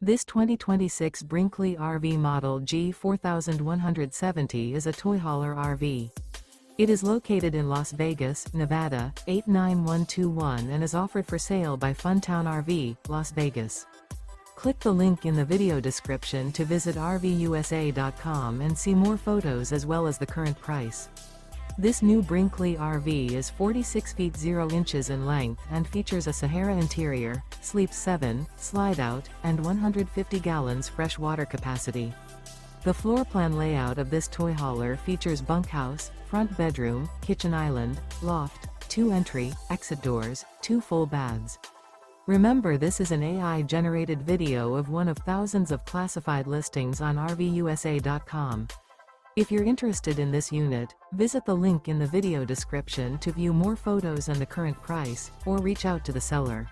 This 2026 Brinkley RV Model G 4170 is a toy hauler RV. It is located in Las Vegas, Nevada, 89121 and is offered for sale by Funtown RV, Las Vegas. Click the link in the video description to visit RVUSA.com and see more photos as well as the current price. This new Brinkley RV is 46 feet 0 inches in length and features a SAHARA interior, sleeps 7, slide-out, and 150 gallons fresh water capacity. The floor plan layout of this toy hauler features bunkhouse, front bedroom, kitchen island, loft, 2 entry, exit doors, 2 full baths. Remember, this is an AI-generated video of one of thousands of classified listings on RVUSA.com. If you're interested in this unit, visit the link in the video description to view more photos and the current price, or reach out to the seller.